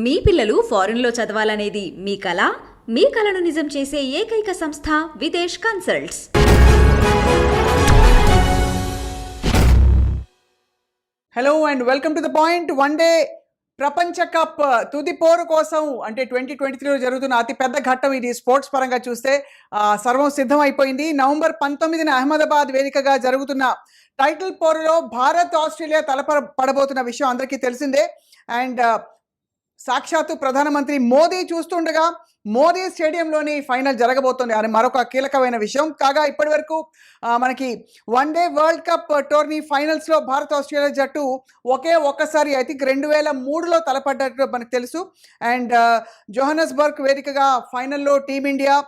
మీ పిల్లలు ఫారెన్లో చదవాలనేది మీ కల? మీ కలను నిజం చేసే ఏకైక సంస్థ Videsh consults. Hello and welcome to the point. One day ప్రపంచ కప్ తుది పోరు కోసం అంటే 2023లో జరుగుతున్న అతి పెద్ద ఘట్టం ఇది. స్పోర్ట్స్ పరంగా చూస్తే సర్వం సిద్ధం అయిపోయింది. నవంబర్ 19న అహ్మదాబాద్ వేదికగా జరుగుతున్న టైటిల్ పోరులో భారత్ ఆస్ట్రేలియా తలపడబోతున్న విషయం అందరికీ తెలిసిందే. అండ్ సాక్షాత్తు ప్రధానమంత్రి మోదీ చూస్తుండగా మోదీ స్టేడియంలోని ఫైనల్ జరగబోతుంది అని మరొక కీలకమైన విషయం. కాగా ఇప్పటి వరకు మనకి one day world cup tourney ఫైనల్స్లో భారత్ ఆస్ట్రేలియా జట్టు ఒక్కసారి ఐ థింక్ 2003లో తలపడ్డట్టు మనకు తెలుసు. అండ్ జోహానస్బర్గ్ వేదికగా ఫైనల్లో టీమిండియా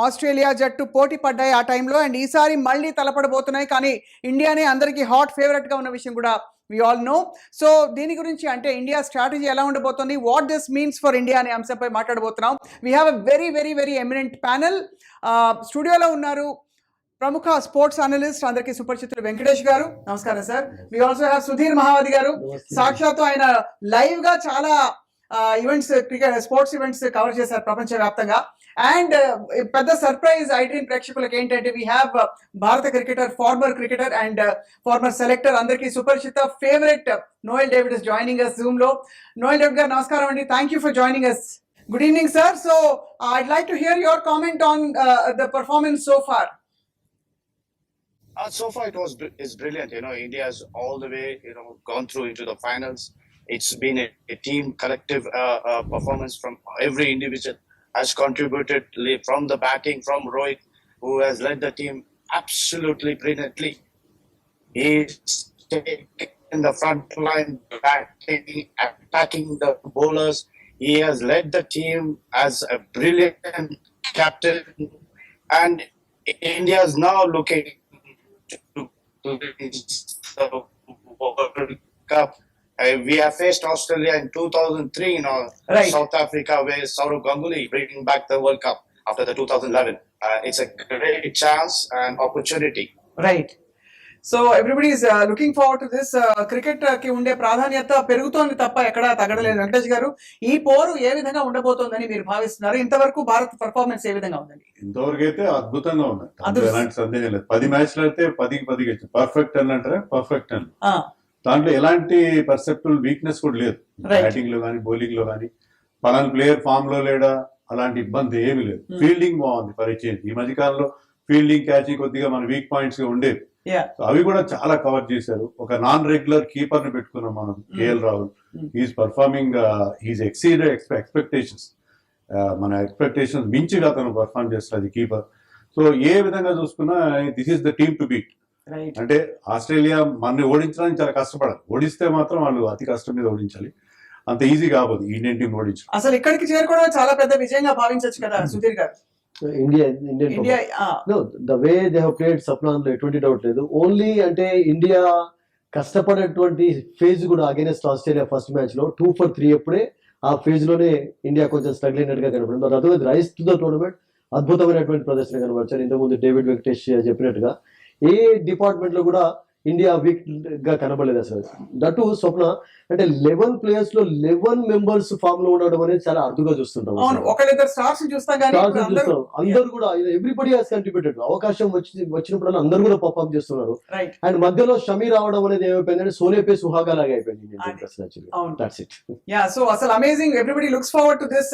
ఆస్ట్రేలియా జట్టు పోటీ పడ్డాయి ఆ టైంలో. అండ్ ఈసారి మళ్ళీ తలపడబోతున్నాయి. కానీ ఇండియానే అందరికీ హాట్ ఫేవరెట్గా ఉన్న విషయం కూడా we all know. సో దీని గురించి అంటే ఇండియా స్ట్రాటజీ ఎలా ఉండబోతుంది, what this means for India అనే అంశంపై మాట్లాడబోతున్నాం. We have a very very very eminent panel. స్టూడియోలో ఉన్నారు ప్రముఖ స్పోర్ట్స్ అనలిస్ట్ అందరికీ సుపరిచితులు వెంకటేష్ గారు. నమస్కారం sir. We also have Sudhir Mahavathi garu. సాక్షాత్తు ఆయన లైవ్ గా చాలా events, cricket sports events cover చేశారు ప్రపంచవ్యాప్తంగా. అండ్ పెద్ద సర్ప్రైజ్ iDream ప్రేక్షకులకు ఏంటంటే వీ హ్యావ్ భారత cricketer, former cricketer and former selector, అందరికీ సుపరిచిత favourite Noel David is joining us Zoom లో. నోయల్ డేవిడ్ గారు నమస్కారం అండి. Thank you for joining us. Good evening sir. So I'd like to hear your comment on the performance so far. So far it's brilliant. India has all the way gone through into the finals. It's been a team collective performance from every individual has contributed from the batting, from Rohit, who has led the team absolutely brilliantly. He's taken the front line, batting, attacking the bowlers. He has led the team as a brilliant captain, and India is now looking to the World Cup. We have faced Australia in 2003 in right. South Africa, where Saurav Ganguly bringing back the World Cup after the 2011. It's a great chance and opportunity. Right. So everybody is looking forward to this. Cricket కి ఉండే ప్రాధాన్యత పెరుగుతోంది తప్ప ఎక్కడా తగ్గడలేదు. వెంకటేష్ గారు, ఈ పోరు ఏ విధంగా ఉండబోతోందని మీరు భావిస్తున్నారు? ఇంతవరకు భారత్ పర్ఫార్మెన్స్ ఏ విధంగా ఉందండి? ఇంతవరకు అయితే అద్భుతంగా ఉంది. ఎలాంటి సందేహం లేదు. 10 మ్యాచ్లు అయితే 10కి 10 పర్ఫెక్ట్ అని అంటారా? పర్ఫెక్ట్ అని. దాంట్లో ఎలాంటి పర్సెప్టబుల్ వీక్నెస్ కూడా లేదు. బ్యాటింగ్ లో కానీ బౌలింగ్ లో కానీ పలానా ప్లేయర్ ఫామ్ లో లేడా అలాంటి ఇబ్బంది ఏమీ లేదు. ఫీల్డింగ్ బాగుంది ఫర్ చేంజ్. ఈ మధ్య కాలంలో ఫీల్డింగ్, క్యాచింగ్ కొద్దిగా మన వీక్ పాయింట్స్ గా ఉండేవి. అవి కూడా చాలా కవర్ చేశారు. ఒక నాన్ రెగ్యులర్ కీపర్ ని పెట్టుకున్నాం మనం, KL Rahul. He's performing, he's exceeded expectations. మన ఎక్స్పెక్టేషన్స్ మించిగా అతను పర్ఫార్మ్ చేస్తారు కీపర్. సో ఏ విధంగా చూసుకున్నా this is the team to beat. అంటే ఆస్ట్రేలియా మనని ఓడించడానికి చాలా కష్టపడాలి. ఓడిస్తే మాత్రం వాళ్ళు అతి కష్టం మీద ఓడించాలి. అంత ఈజీ కాదు ఇండియన్ టీం ఓడించాలి. అసలు ఇక్కడికి చేరుకోవడం చాలా పెద్ద విజయంగా భావించవచ్చు కదా సుధీర్ గారు? The way they have played సప్లాన్ ఎటువంటి డౌట్ లేదు. ఓన్లీ అంటే ఇండియా కష్టపడేటువంటి ఫేజ్ కూడా అగైనెస్ట్ ఆస్ట్రేలియా ఫస్ట్ మ్యాచ్ లో 2 for 3 అప్పుడే ఆ ఫేజ్ లోనే ఇండియా కొంచెం స్ట్రగుల్ అయినట్టుగా కనపడింది. Otherwise rise to the tournament అద్భుతమైనటువంటి ప్రదర్శన కనబరిచారు. ఇంతకుముందు డేవిడ్ వెంకటేష్ చెప్పినట్టుగా ఏ డిపార్ట్మెంట్ లో కూడా ఇండియా వీక్ గా కనబడలేదు అసలు. దట్ స్వప్న అంటే 11 ప్లేయర్స్ లో 11 మెంబర్స్ ఫామ్ లో ఉండడం అనేది చాలా అరుదుగా చూస్తుంటాం. అందరూ కూడా ఎవ్రీబడి హాస్ కంట్రిబ్యూటెడ్. అవకాశం వచ్చినప్పుడు అందరూ కూడా పర్ఫార్మ్ చేస్తున్నారు. అండ్ మధ్యలో షమీ రావడం అనేది ఏమైపోయిందంటే సోనే పే సుహాగా లాగా అయిపోయింది. సో అసలు amazing. Everybody looks forward to this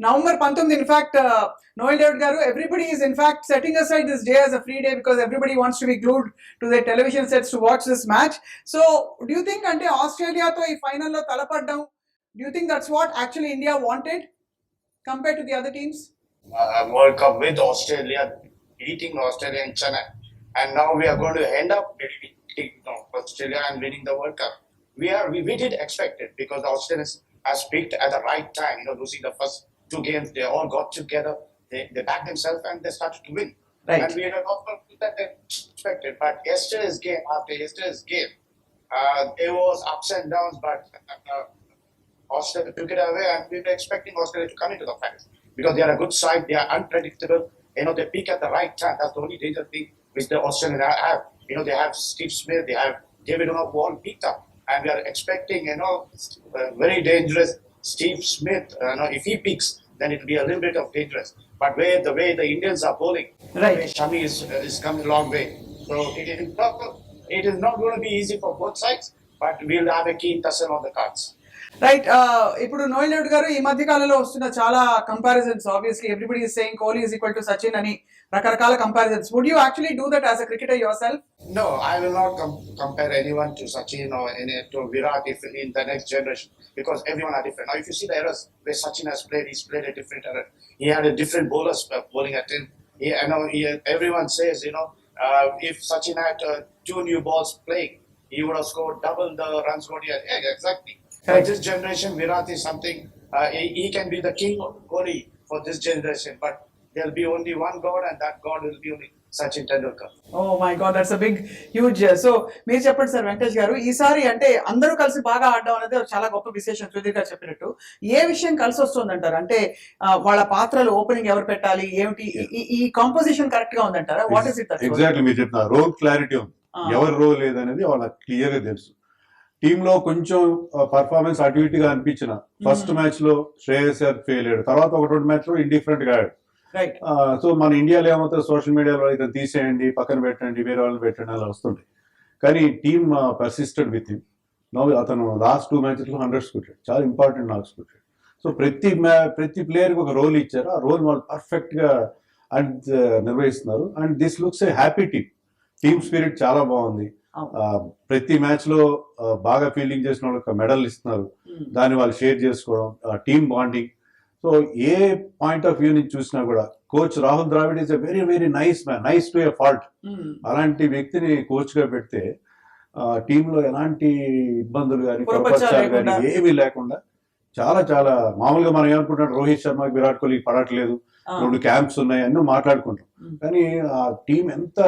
November 19. In fact Noel David garu, everybody is in fact setting aside this day as a free day because everybody wants to be glued to their television sets to watch this match. So do you think ante Australia tho ee final lo talapaddam, do you think that's what actually India wanted compared to the other teams? World Cup with Australia, beating Australia in Chennai, and now we are going to end up beating Australia and winning the World Cup. We did expect it because the Australians has peaked at the right time. Losing the first 2 games, they all got together. They backed themselves and they started to win. Right. And we are not that they expected. But after yesterday's game, there was ups and downs, but Australia took it away, and we were expecting Australia to come into the finals because they are a good side. They are unpredictable. They peak at the right time. That's the only danger thing which the Australians have. They have Steve Smith, they have David Warner all peaked up, and we are expecting very dangerous Steve Smith, if he picks, then it will be a little bit of dangerous. But the way the Indians are bowling, Right. the way Shami is coming a long way. So it is not going to be easy for both sides, but we'll have a keen tussle on the cards. Right ఇప్పుడు నోయల్ రెడ్డి గారు ఈ మధ్య కాలంలో వస్తున్న చాలా comparisons, obviously everybody is saying Kohli is equal to Sachin అని రకరకాల comparisons. Would you actually do that as a cricketer yourself? No, I will not compare anyone to Sachin or to Virat if in the next generation, because everyone are different. Now, if you see the eras where Sachin has played, he's played a different era. He had a different bowlers bowling at him. Everyone says, if Sachin had two new balls playing, he would have scored double the runs what he had. Yeah, exactly. For this generation, Virat is something. He can be the king of Kohli for this generation, but there'll be only one God, and that God will be only Sachin Tendulkar. Oh my god, that's a big huge. So మీరు చెప్పండి sir Venkatesh గారు, ఈసారి అంటే అందరూ కలిసి బాగా ఆడడం అనేది చాలా గొప్ప విశేషం. సుధీర్ గారు చెప్పినట్టు ఏ విషయం కలిసి వస్తుంది అంటారు? అంటే వాళ్ళ పాత్రలు ఓపెనింగ్ ఎవరు పెట్టాలి, ఏమిటి, ఈ కాంపోజిషన్ కరెక్ట్ గా ఉందంటారా? What is it? ఎగ్జాక్ట్లీ మీరు చెప్పిన రోల్ క్లారిటీ ఉంది, ఎవరి రోల్ లేదనేది వాళ్ళకి క్లియర్ గా తెలుసు. టీమ్ లో కొంచెం పర్ఫార్మెన్స్ అటు ఇటుగా అనిపించిన ఫస్ట్ మ్యాచ్ లో శ్రేయస్ ఫెయిల్ అయ్యాడు, తర్వాత ఒక 2 మ్యాచ్ లో ఇండిఫరెంట్ గా ఆడాడు. సో మన ఇండియాలో ఏమవుతుంది, సోషల్ మీడియాలో ఇతను తీసేయండి, పక్కన పెట్టండి, వేరే వాళ్ళని పెట్టండి అలా వస్తుంటాయి. కానీ team persisted with him. No అతను లాస్ట్ 2 మ్యాచెస్ లో 100s కొట్టాడు, చాలా ఇంపార్టెంట్ నాక్స్ కొట్టాడు. సో ప్రతి ప్లేయర్ కి ఒక రోల్ ఇచ్చారు, ఆ రోల్ వాళ్ళు పర్ఫెక్ట్ గా నిర్వహిస్తున్నారు. And this looks A happy team spirit చాలా బాగుంది. ప్రతి మ్యాచ్ లో బాగా ఫీల్డింగ్ చేసిన వాళ్ళకి మెడల్ ఇస్తున్నారు, దాన్ని వాళ్ళు షేర్ చేసుకోవడం, team bonding. So A point of view నుంచి చూసినా కూడా coach Rahul Dravid is a very very nice man, nice to A fault. అలాంటి వ్యక్తిని కోచ్ గా పెడితే టీంలో ఎలాంటి ఇబ్బందులు కానీ పొరపక్షాలు కానీ ఏమీ లేకుండా చాలా చాలా మామూలుగా మనం ఏమనుకుంటున్నాం, రోహిత్ శర్మ విరాట్ కోహ్లీ పడట్లేదు, 2 క్యాంప్స్ ఉన్నాయి అన్నీ మాట్లాడుకుంటాం. కానీ ఆ టీం ఎంత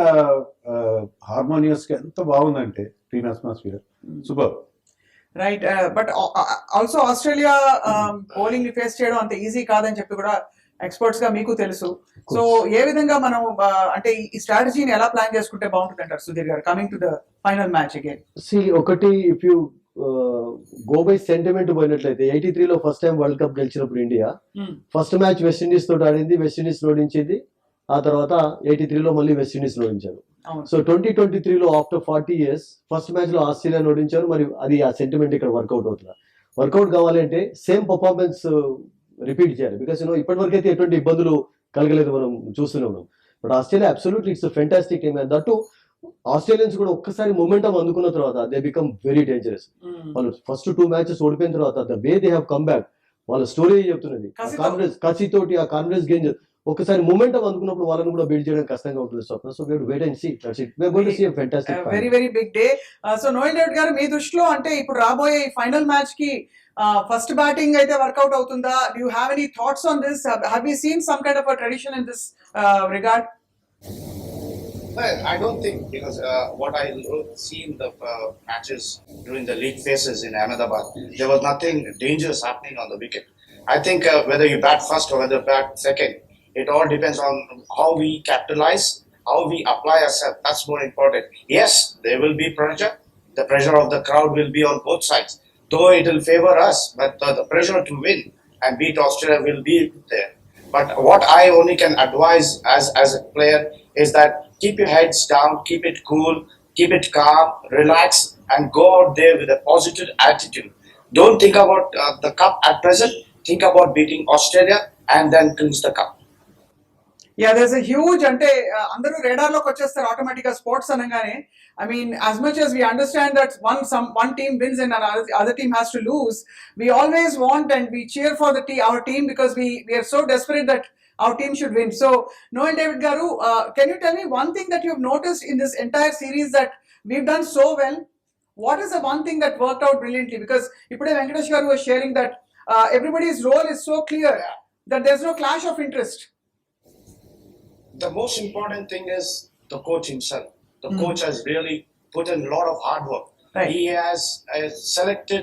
హార్మోనియస్ గా ఎంత బాగుందంటే team atmosphere super. Right, but also Australia bowling ని ఫేస్ చేయడం అంత ఈజీ కాదని చెప్పి కూడా ఎక్స్పర్ట్స్ గా మీకు తెలుసు. సో ఏ విధంగా మనం అంటే ఈ స్ట్రాటజీని ఎలా ప్లాన్ చేసుకుంటే బాగుంటుంది అంటారు Sudhir garu, coming to the final match again? ఒకటి if you go by sentiment పోయినట్లయితే 83 లో ఫస్ట్ టైం వరల్డ్ కప్ గెలిచినప్పుడు ఇండియా ఫస్ట్ మ్యాచ్ వెస్టిండీస్ తోటి ఆడింది, వెస్టిండీస్ ఓడించింది. ఆ తర్వాత 83 లో మళ్ళీ వెస్టిండీస్ ఓడించారు. సో 2023 లో ఆఫ్టర్ 40 years ఫస్ట్ మ్యాచ్ లో ఆస్ట్రేలియా ఓడించారు. మరి అది ఆ సెంటిమెంట్ ఇక్కడ వర్కౌట్ అవుతుందా? వర్కౌట్ కావాలంటే సేమ్ పర్ఫార్మెన్స్ రిపీట్ చేయాలి. బికాస్ ఇప్పటి వరకు అయితే ఎటువంటి ఇబ్బందులు కలగలేదు, మనం చూస్తూనే ఉన్నాం. But Australia absolutely it's fantastic team. And that Australians కూడా ఒక్కసారి మొమెంటం అందుకున్న తర్వాత దే బికమ్ వెరీ డేంజరస్. వాళ్ళు ఫస్ట్ 2 మ్యాచెస్ ఓడిపోయిన తర్వాత the way they have come back, వాళ్ళ స్టోరీ చెప్తున్నది. కాన్ఫిడెన్స్, కసితోటి ఆ కాన్ఫిడెన్స్ గెయిన్ ఒకసారి మొమెంటం అందుకున్నప్పుడు వాళ్ళని కూడా బిల్డ్ చేయడం కష్టంగా ఉంటుంది. స్వప్న, so we have to wait and see. That's it. We are going to see a fantastic final. Very very big day. So Noel Reddy గారు, మీ దృష్టిలో అంటే ఇప్పుడు రాబోయే ఫైనల్ మ్యాచ్ కి ఫస్ట్ బ్యాటింగ్ అయితే వర్కౌట్ అవుతుందా? Do you have any thoughts on this? Have you seen some kind of a tradition in this regard? Well, I don't think, because what I see in the matches during the league phases in Ahmedabad, there was nothing dangerous happening on the wicket. I think whether you bat first or whether you bat second, it all depends on how we capitalize, how we apply ourselves. That's more important. Yes, there will be pressure. The pressure of the crowd will be on both sides, though it will favor us, but the pressure to win and beat Australia will be there. But what I only can advise as a player is that keep your heads down, keep it cool, keep it calm, relax, and go out there with a positive attitude. Don't think about the cup at present. Think about beating Australia and then clinch the cup. Yeah, there's a huge అంటే అందరూ radar లోకి వచ్చేస్తారు automatic గా sports అనగానే. I mean, as much as we understand that one team wins and other team has to lose, we always want and we cheer for our team because we are so desperate that our team should win. So, Noel David Garu, can you tell me one thing that you've noticed in this entire series that we've done so well? What is the one thing that worked out brilliantly? Because Ipude Venkatesh Garu was sharing that everybody's role is so clear that there's no clash of interest. The most important thing is the coach himself. The coach has really put in a lot of hard work. Right. He has selected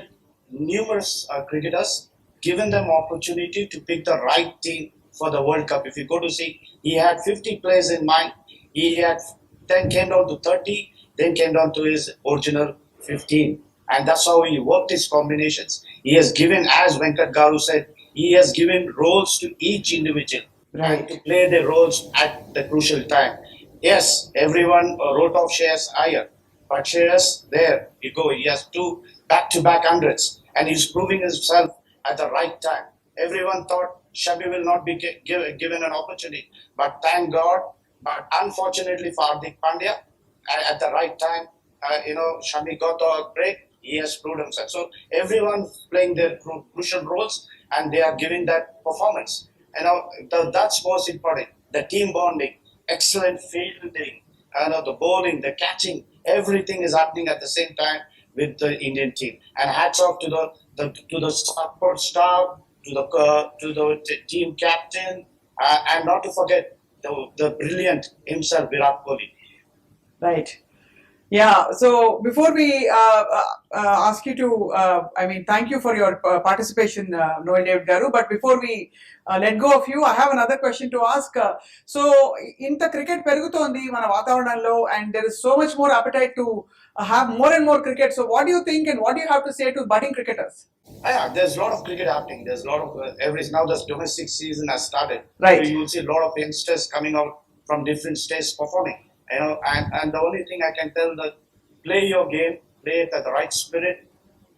numerous cricketers, given them opportunity to pick the right team for the World Cup. If you go to see, he had 50 players in mind. He had then came down to 30, then came down to his original 15. and that's how he worked his combinations. He has given, as Venkat Garu said, he has given roles to each individual and to play their roles at the crucial time. Yes, everyone wrote off Shreyas Iyer, but Shreyas, there you go, he has 2 back-to-back hundreds, and he's proving himself at the right time. Everyone thought Shami will not be given an opportunity, but thank God. But unfortunately for Hardik Pandya, at the right time, Shami got a break. He has proved himself. So everyone playing their crucial roles, and they are giving that performance. That's most important. The team bonding, excellent fielding, the bowling, the catching, everything is happening at the same time with the Indian team. And hats off to the support staff, to the team captain, and not to forget the brilliant himself, Virat Kohli. Right. Yeah. So before we ask you to, thank you for your participation, Noel David Garu. But before we let go of you, I have another question to ask. So, inta cricket perugutondi mana vatavaranamlo, and there is so much more appetite to have more and more cricket. So, what do you think, and what do you have to say to budding cricketers? Yeah, there's a lot of cricket happening. There's a lot of now the domestic season has started. Right. So you will see a lot of youngsters coming out from different states performing. And the only thing I can tell that play your game, play it at the right spirit,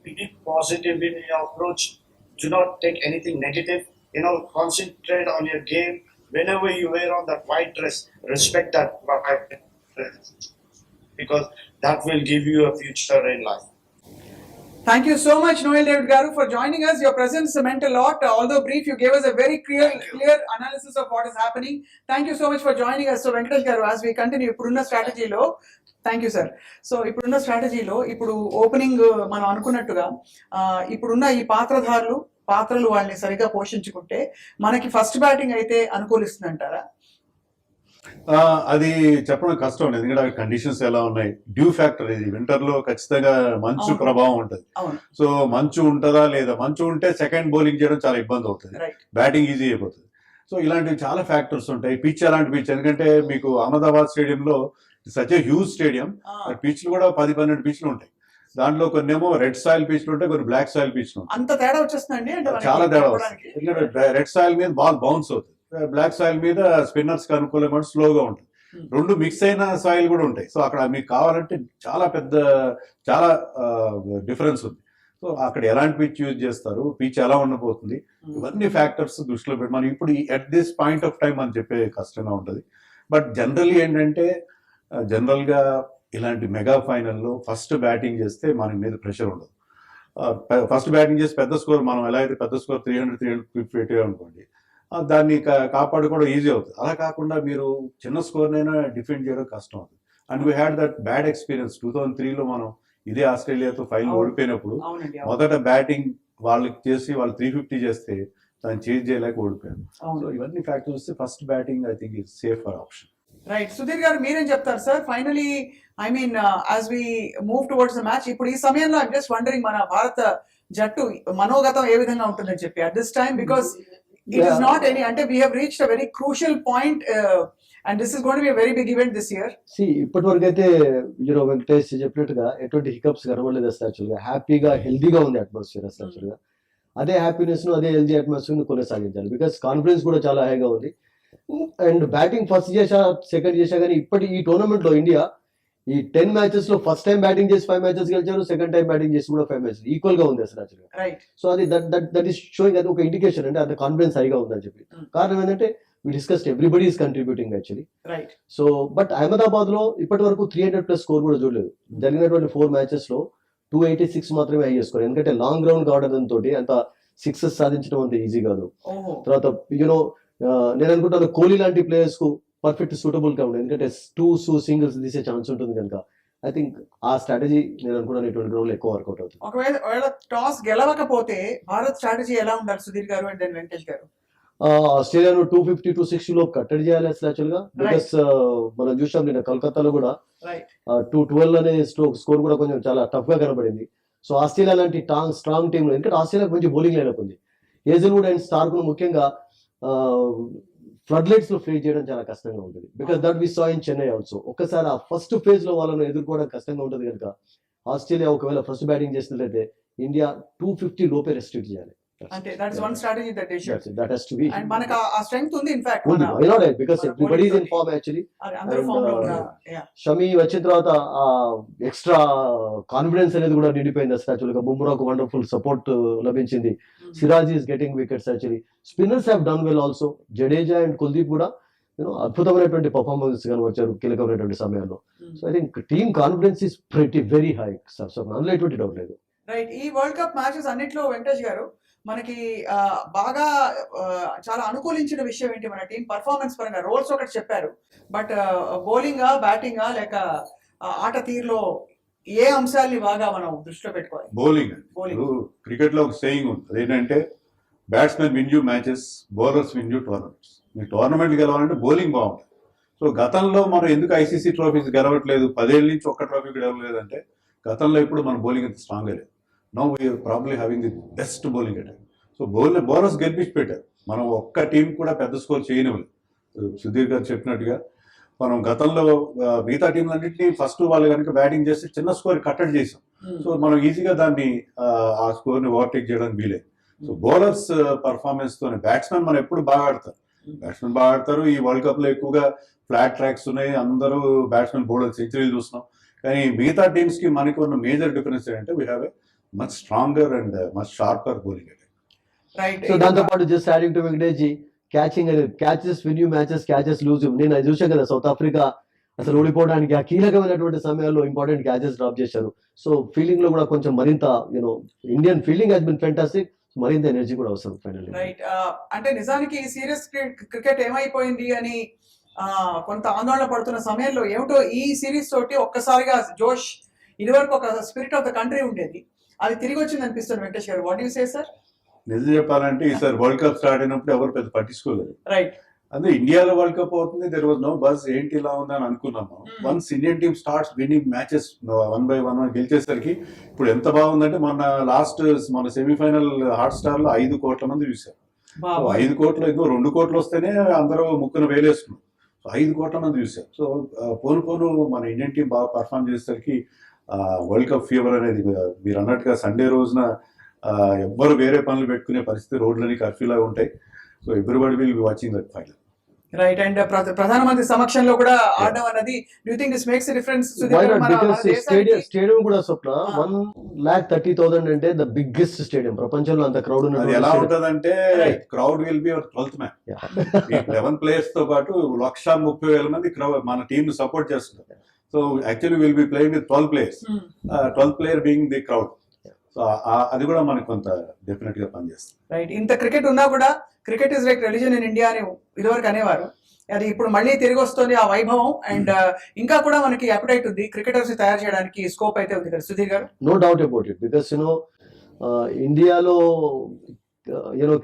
be positive in your approach. Do not take anything negative. Concentrate on your game. Whenever you wear on that white dress, respect that white dress, because that will give you a future in life. Thank you so much, Noel David Garu, for joining us. Your presence meant a lot. Although brief, you gave us a very clear analysis of what is happening. Thank you so much for joining us. So, Venkatesh Garu, as we continue, ఇప్పుడున్న స్ట్రాటజీలో thank you sir. So ఇప్పుడున్న స్ట్రాటజీలో ఇప్పుడు opening మనం అనుకున్నట్టుగా ఇప్పుడున్న ఈ పాత్రలు వాళ్ళని సరిగా పోషించుకుంటే మనకి ఫస్ట్ బ్యాటింగ్ అయితే అనుకూలిస్తుందంటారా? అది చెప్పడం కష్టం అండి, ఎందుకంటే అవి కండిషన్స్ ఎలా ఉన్నాయి. డ్యూ ఫ్యాక్టర్, ఇది వింటర్ లో ఖచ్చితంగా మంచు ప్రభావం ఉంటుంది. సో మంచు ఉంటుందా లేదా, మంచు ఉంటే సెకండ్ బౌలింగ్ చేయడం చాలా ఇబ్బంది అవుతుంది, బ్యాటింగ్ ఈజీ అయిపోతుంది. సో ఇలాంటివి చాలా ఫ్యాక్టర్స్ ఉంటాయి. పిచ్ అలాంటి పిచ్, ఎందుకంటే మీకు అహ్మదాబాద్ స్టేడియంలో సచ్ ఏ హ్యూజ్ స్టేడియం, పిచ్లు కూడా 10-12 పిచ్లు ఉంటాయి. దాంట్లో కొన్నేమో రెడ్ సాయిల్ పిచ్లు ఉంటాయి, కొన్ని బ్లాక్ సాయిల్ పిచ్లు ఉంటాయి. అంత తేడా వచ్చేస్తుందండి, చాలా తేడా వస్తుంది. ఎందుకంటే రెడ్ సాయిల్ మీద బాల్ బౌన్స్ అవుతుంది, బ్లాక్ సాయిల్ మీద స్పిన్నర్స్ కి అనుకూలంగా స్లోగా ఉంటుంది. రెండు మిక్స్ అయిన సాయిల్ కూడా ఉంటాయి. సో అక్కడ మీకు కావాలంటే చాలా డిఫరెన్స్ ఉంది. సో అక్కడ ఎలాంటి పిచ్ యూజ్ చేస్తారు, పిచ్ ఎలా ఉండబోతుంది, ఇవన్నీ ఫ్యాక్టర్స్ దృష్టిలో పెట్టి మనం ఇప్పుడు at this point of time అని చెప్పే కష్టంగా ఉంటుంది. బట్ జనరల్లీ ఏంటంటే జనరల్గా ఇలాంటి మెగా ఫైనల్లో ఫస్ట్ బ్యాటింగ్ చేస్తే మన మీద ప్రెషర్ ఉండదు. ఫస్ట్ బ్యాటింగ్ చేసి పెద్ద స్కోర్, మనం ఎలా అయితే పెద్ద స్కోర్ 300-350 అనుకోండి, దాన్ని కాపాడుకోవడం ఈజీ అవుతుంది. అలా కాకుండా మీరు చిన్న స్కోర్నైనా డిఫెండ్ చేయడం కష్టం అవుతుంది. And we had that bad experience 2003లో మనం ఇదే ఆస్ట్రేలియాతో ఫైనల్ ఓడిపోయినప్పుడు మొదట బ్యాటింగ్ వాళ్ళకి చేసి వాళ్ళు 350 చేస్తే దాన్ని చేంజ్ చేయలేక ఓడిపోయారు. సో ఇవన్నీ ఫ్యాక్టర్స్ వస్తే first batting I think is safer option. Right. Sudheer గారు, మీరేం చెప్తారు sir? Finally as we move towards the match, ఇప్పుడు ఈ సమయంలో ఐమ్ జస్ట్ వండరింగ్ మన భారత జట్టు మనోగతం ఏ విధంగా ఉంటుందని చెప్పి at this time, because it is not any, ante we have reached a very crucial point, and this is going to be a very big event this year. See, ఇప్పటి వరకు అయితే వెంకటేష్ చెప్పినట్టుగా ఎటువంటి హికప్స్ కనబడలేదు. అసలు యాక్చువల్గా హ్యాపీగా హెల్దీగా ఉంది అట్మాస్ఫియర్. అసలు యాక్చువల్గా అదే హ్యాపీనెస్ ను, అదే హెల్దీ అట్మాస్ఫియర్ ను కొనసాగించాలి, బికాస్ కాన్ఫిడెన్స్ కూడా చాలా హైగా ఉంది. అండ్ బ్యాటింగ్ ఫస్ట్ చేసా, సెకండ్ చేసా, కానీ ఇప్పటి ఈ టోర్నమెంట్ లో ఇండియా ఈ 10 మ్యాచెస్ లో ఫస్ట్ టైం బ్యాటింగ్ చేసి 5 మ్యాచెస్ గెలిచారు, సెకండ్ టైం బ్యాటింగ్ చేసి కూడా 5 మ్యాచెస్ ఈక్వల్ గా ఉంది అసలు యాక్చువల్గా. సో అది దట్ ఈస్ షోయింగ్, అది ఒక ఇండికేషన్ అంటే అంత కాన్ఫిడెన్స్ హైగా ఉందని చెప్పి. కారణం ఏంటంటే we discussed everybody is contributing actually. So but Ahmedabad లో ఇప్పటి వరకు 300+ స్కోర్ కూడా చూడలేదు. జరిగినటువంటి 4 మ్యాచెస్ లో 286 మాత్రమే హై చేసుకోరు, ఎందుకంటే లాంగ్ గ్రౌండ్ కావడం తోటి అంత 6 సాధించడం అంత ఈజీ కాదు. తర్వాత నేను అనుకుంటాను కోహ్లీ లాంటి ప్లేయర్స్ కు పర్ఫెక్ట్ సూటబుల్ గా ఉంది, ఎందుకంటే 2 సింగిల్స్ తీసే ఛాన్స్ ఉంటుంది కనుక ఐ థింక్ ఆ స్ట్రాటజీ నేను అనుకున్నాను ఇటువంటి గ్రౌండ్ లో ఎక్కువ వర్కౌట్ అవుతుంది. ఒకవేళ టాస్ గెలవకపోతే భారత్ స్ట్రాటజీ ఎలా ఉండాలి సుధీర్ గారు అండ్ వెంకటేష్ గారు? ఆస్ట్రేలియాను 250-260 లో కట్టడి చేయాలి అసలు యాక్చువల్ గా. బికాస్ మనం చూసాం నిన్న కోల్కతాలో కూడా 212 అనే స్కోర్ కూడా కొంచెం చాలా టఫ్ గా కనబడింది. సో ఆస్ట్రేలియా లాంటి స్ట్రాంగ్ టీమ్ లో, ఎందుకంటే ఆస్ట్రేలియా కొంచెం బౌలింగ్ లైనప్ ఉంది. హేజల్వుడ్ అండ్ స్టార్క్ ను ముఖ్యంగా ఫ్లడ్ లైట్స్ లో ఫేస్ చేయడం చాలా కష్టంగా ఉంటుంది, because that we saw in Chennai also. ఒక్కసారి ఆ ఫస్ట్ ఫేజ్ లో వాళ్ళను ఎదుర్కోవడం కష్టంగా ఉంటుంది కనుక ఆస్ట్రేలియా ఒకవేళ ఫస్ట్ బ్యాటింగ్ చేసినట్లయితే ఇండియా 250 లోపే రెస్ట్రిక్ట్ చేయాలి. అంటే that is one strategy that they should. That has to be. And మనకు ఆ స్ట్రెంగ్త్ ఉంది ఇన్ ఫ్యాక్ట్. ఉంది. Why not? Because everybody is in form actually. అందరూ ఫామ్ లో ఉన్నారు. షమి వచ్చిన తర్వాత ఎక్స్ట్రా కాన్ఫిడెన్స్ అనేది కూడా నిండిపోయింది అసలు. యాక్చువల్గా బుమ్రాకు వండర్ఫుల్ సపోర్ట్ లభించింది. Siraj is getting wickets actually. Spinners have done well also. Jadeja and Kuldeep కూడా అద్భుతమైనటువంటి పర్ఫార్మెన్స్ కనబరిచారు కీలకమైనటువంటి సమయాల్లో. So I think team confidence is pretty very high sir. So అందులో ఎటువంటి డౌట్ లేదు. రైట్. ఈ వరల్డ్ కప్ మ్యాచెస్ అన్నిట్లో వెంకటేష్ గారు మనకి బాగా చాలా అనుకూలించిన విషయం ఏంటి? మన టీం పర్ఫార్మెన్స్ పరంగా రోల్స్ ఒకటి చెప్పారు, బట్ బౌలింగా బ్యాటింగా లేక ఆట తీరులో ఏ అంశాలని బాగా మనం దృష్టిలో పెట్టుకోవాలి? బౌలింగ్. క్రికెట్ లో ఒక సేయింగ్ ఉంది, అదేంటంటే batsmen win you matches, bowlers win you tournaments. Me tournament గెలవాలంటే బౌలింగ్ బాగుంటుంది. సో గతంలో మనం ఎందుకు ఐసీసీ ట్రోఫీస్ గెలవట్లేదు, 10 ఏళ్ళ నుంచి ఒక్క ట్రోఫీ గెలవలేదంటే గతంలో ఇప్పుడు మన బౌలింగ్ అంత స్ట్రాంగ్ లేదు. Now we're probably having the best bowling attack. So bowlers గెలిపించి పెట్టారు. మనం ఒక్క టీం కూడా పెద్ద స్కోర్ చేయనివ్వలేదు. సుధీర్ గారు చెప్పినట్టుగా మనం గతంలో మిగతా టీంలన్నింటినీ ఫస్ట్ వాళ్ళు కనుక బ్యాటింగ్ చేస్తే చిన్న స్కోర్ కట్టడి చేసాం. సో మనం ఈజీగా దాన్ని ఆ స్కోర్ని ఓవర్టేక్ చేయడానికి వీలేదు. సో బౌలర్స్ పర్ఫార్మెన్స్ తోనే బ్యాట్స్మెన్ మనం ఎప్పుడు బాగా ఆడతారు. బ్యాట్స్మెన్ బాగా ఆడతారు. ఈ వరల్డ్ కప్ లో ఎక్కువగా ఫ్లాట్ ట్రాక్స్ ఉన్నాయి, అందరూ బ్యాట్స్మెన్ బౌలర్ సెంచరీలు చూస్తున్నాం. కానీ మిగతా టీమ్స్ కి మనకి ఉన్న మేజర్ డిఫరెన్స్ ఏంటంటే we have a much stronger and much sharper bowling attack. Right. So దాంతో పాటు just adding to Venkatesh ji, catching అనేది catches win you matches, catches lose. నేను అది చూసాను కదా, సౌత్ ఆఫ్రికా అసలు ఓడిపోవడానికి ఆ కీలకమైనటువంటి సమయాల్లో ఇంపార్టెంట్ క్యాచెస్ డ్రాప్ చేశారు. సో ఫీల్డింగ్ లో కూడా కొంచెం మరింత Indian fielding has been fantastic. మరింత ఎనర్జీ కూడా అవసరం ఫైనల్. రైట్. అంటే నిజానికి ఈ సీరియస్ క్రికెట్ ఏమైపోయింది అని కొంత ఆందోళన పడుతున్న సమయంలో ఏమిటో ఈ సిరీస్ తోటి ఒక్కసారిగా జోష్, ఇదివరకు ఒక స్పిరిట్ ఆఫ్ ద కంట్రీ ఉండేది, అది తిరిగి వచ్చింది అనిపిస్తుంది. వెంకటేష్ గారు, వాట్ యు సే సార్? నిజం చెప్పాలంటే ఈసారి వరల్డ్ కప్ స్టార్ట్ అయినప్పుడు ఎవరు పెద్ద పట్టించుకోలేదు. రైట్. అదే ఇండియాలో వరల్డ్ కప్ అవుతుంది, దెర్ వాజ్ నో బస్, ఏంటి ఇలా ఉంది అని అనుకున్నాము. Once Indian team starts winnowing matches 1 by 1 గెలిచేసరికి ఇప్పుడు ఎంత బాగుందంటే మన సెమీఫైనల్ హాట్ స్టార్ లో 5 కోట్ల మంది చూశారు. 5 కోట్లు ఏదో 2 కోట్లు వస్తేనే అందరూ ముక్కున వేలేసుకున్నారు. 5 కోట్ల మంది చూశారు. సో పోను మన ఇండియన్ టీం బాగా పర్ఫామ్ చేసేసరికి వరల్డ్ కప్ ఫీవర్ అనేది మీరు అన్నట్టుగా సండే రోజున ఎవ్వరు వేరే పనులు పెట్టుకునే పరిస్థితి, రోడ్లని కర్ఫ్యూలాగా ఉంటాయి. So everybody will be watching that final. Right. And ప్రధానమంత్రి సమక్షంలో కూడా ఆడడం అనేది, do you think this makes a difference? Stadium కూడా స్వప్న 1,30,000 అంటే ద బిగ్గెస్ట్ స్టేడియం ప్రపంచంలో. అంత క్రౌడ్ ఉన్నది ఎలా ఉంటదంటే crowd will be our 12th man. 11 players తో పాటు 130,000 మంది మన టీమ్ ని సపోర్ట్ చేస్తున్నారు. So actually will be playing with 12 players. 12th player being the crowd. So అది కూడా మనకు కొంత డెఫినెట్ గా పనిచేస్తుంది. రైట్. ఇంత క్రికెట్ ఉన్నా కూడా cricket is like religion in India అని ఇదివరకు అనేవారు. అది ఇప్పుడు మళ్ళీ తిరిగి వస్తుంది ఆ వైభవం. అండ్ ఇంకా కూడా మనకి అపటైట్ ఉంది, క్రికెటర్స్ ని తయారు చేయడానికి స్కోప్ అయితే ఉంది కదా సుధీర్ గారు? No doubt about it. Because ఇండియాలో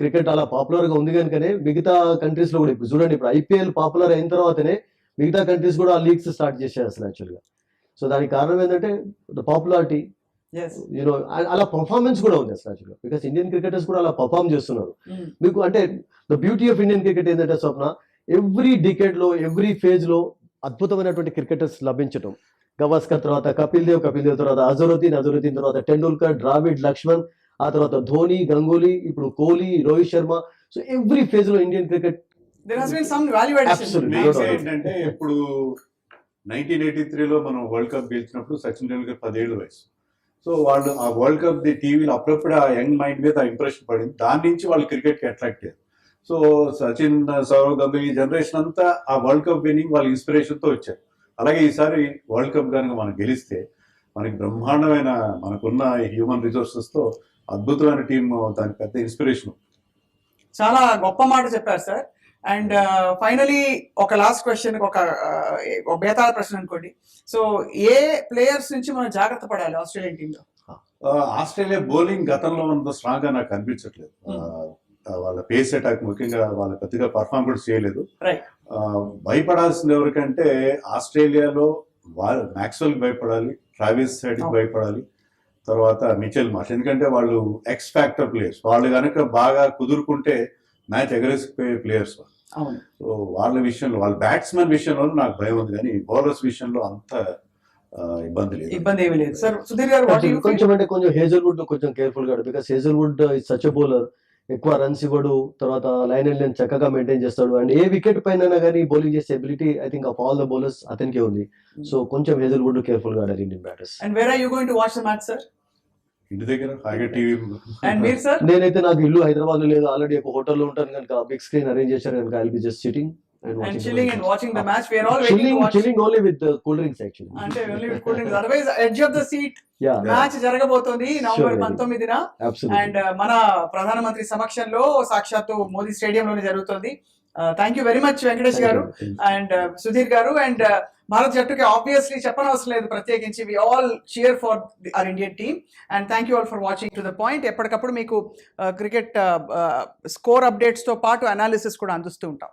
క్రికెట్ అలా పాపులర్ గా ఉంది కనుకనే మిగతా కంట్రీస్ లో కూడా ఇప్పుడు చూడండి, ఇప్పుడు ఐపీఎల్ పాపులర్ అయిన తర్వాతనే మిగతా కంట్రీస్ కూడా ఆ లీగ్స్ స్టార్ట్ చేశారు అసలు యాక్చువల్గా. సో దానికి కారణం ఏంటంటే ద పాపులారిటీ, అలా పర్ఫార్మెన్స్ కూడా ఉంది అసలు యాక్చువల్గా. బికాస్ ఇండియన్ క్రికెటర్స్ కూడా అలా పర్ఫార్మ్ చేస్తున్నారు. మీకు అంటే the beauty of Indian cricket ఏంటంటే స్వప్న, ఎవ్రీ డికేడ్ లో ఎవ్రీ ఫేజ్ లో అద్భుతమైనటువంటి క్రికెటర్స్ లభించడం. గవాస్కర్ తర్వాత కపిల్ దేవ్ తర్వాత అజరుద్దీన్ తర్వాత టెండూల్కర్, ద్రావిడ్, లక్ష్మణ్, ఆ తర్వాత ధోని, గంగూలీ, ఇప్పుడు Kohli, Rohit Sharma. So every phase లో ఇండియన్ క్రికెట్ ఏంటంటే ఇప్పుడు 1983లో మనం వరల్డ్ కప్ గెలిచినప్పుడు సచిన్ టెండూల్కర్ 10 ఏళ్ళ వయసు. సో వాళ్ళు ఆ వరల్డ్ కప్ ది టీవీలో అప్పుడప్పుడు ఆ యంగ్ మైండ్ మీద ఇంప్రెషన్ పడింది. దాని నుంచి వాళ్ళు క్రికెట్ కి అట్రాక్ట్ అయ్యారు. సో సచిన్, సౌరవ్ గంగూలీ జనరేషన్ అంతా ఆ వరల్డ్ కప్ విన్నింగ్ వాళ్ళ ఇన్స్పిరేషన్ తో వచ్చారు. అలాగే ఈసారి వరల్డ్ కప్ కనుక మనం గెలిస్తే మనకి బ్రహ్మాండమైన మనకున్న హ్యూమన్ రిసోర్సెస్ తో అద్భుతమైన టీం, దానికి పెద్ద ఇన్స్పిరేషన్. చాలా గొప్ప మాట చెప్పారు సార్. అండ్ ఫైనలీ ఒక లాస్ట్ క్వశ్చన్, ఒక బేతాళ ప్రశ్న అనుకోండి. సో ఏ ప్లేయర్స్ నుంచి మనం జాగ్రత్త పడాలి ఆస్ట్రేలియన్ టీంలో? ఆస్ట్రేలియా బౌలింగ్ గతంలో ఉన్నంత స్ట్రాంగ్ గా నాకు కనిపించట్లేదు. వాళ్ళ పేస్ అటాక్ ముఖ్యంగా వాళ్ళ పెద్దగా పర్ఫార్మ్ కూడా చేయలేదు. భయపడాల్సింది ఎవరికంటే ఆస్ట్రేలియాలో మ్యాక్స్వెల్ భయపడాలి, ట్రావిస్ హెడ్ భయపడాలి, తర్వాత మిచెల్ మార్ష్. ఎందుకంటే వాళ్ళు ఎక్స్ ఫ్యాక్టర్ ప్లేయర్స్. వాళ్ళు కనుక బాగా కుదురుకుంటే మ్యాచ్ ఎగరేసిపోయే ప్లేయర్స్. సో వాళ్ళ విషయంలో, వాళ్ళ బ్యాట్స్మెన్ విషయంలో నాకు భయం ఉంది, కానీ బౌలర్స్ విషయంలో అంత ఇబ్బంది లేదు. ఇబ్బంది ఏమీ లేదు సార్. సుధీర్ గారు what do you feel? కొంచెం అంటే కొంచెం హేజల్వుడ్ కొంచెం కేర్ఫుల్ గా, because Hazlewood is such a bowler, ఎక్కువ రన్స్ ఇవ్వడు, తర్వాత లైన్ అండ్ లైన్ చక్కగా మెయింటైన్ చేస్తాడు, అండ్ ఏ వికెట్ పైన కానీ బౌలింగ్ చేసే ability I think of all the bowlers అతనికే ఉంది. సో కొంచెం హేజల్వుడ్ కేర్ఫుల్ గా ఆడారు Indian batters. And where are you going to watch the match sir? ఇంటి దగ్గర హాయిగా టీవీ. And మీరు సార్? నేనైతే నాకు ఇల్లు హైదరాబాద్ లో లేదు, ఆల్రెడీ ఒక హోటల్లో ఉంటాను కనుక బిగ్ స్క్రీన్ అరేంజ్ చేశారు కనుక I will be just sitting and chilling and watching the match. We are all waiting to watch. Chilling only with the cool drinks actually. అంటే only with cool drinks. Otherwise edge of the seat Yeah, match జరగబోతోంది November Sure. 19న. absolutely. And మన ప్రధానమంత్రి సమక్షంలో సాక్షాత్తు మోదీ స్టేడియంలోనే జరుగుతుంది. Thank you very much Venkatesh గారు and Sudheer గారు. And Bharat జట్టుకి obviously చెప్పనవసరం లేదు ప్రత్యేకించి, we all cheer for our Indian team. And thank you all for watching to the point. ఎప్పటికప్పుడు మీకు క్రికెట్ స్కోర్ అప్డేట్స్తో పాటు అనాలిసిస్ కూడా అందిస్తూ ఉంటాం.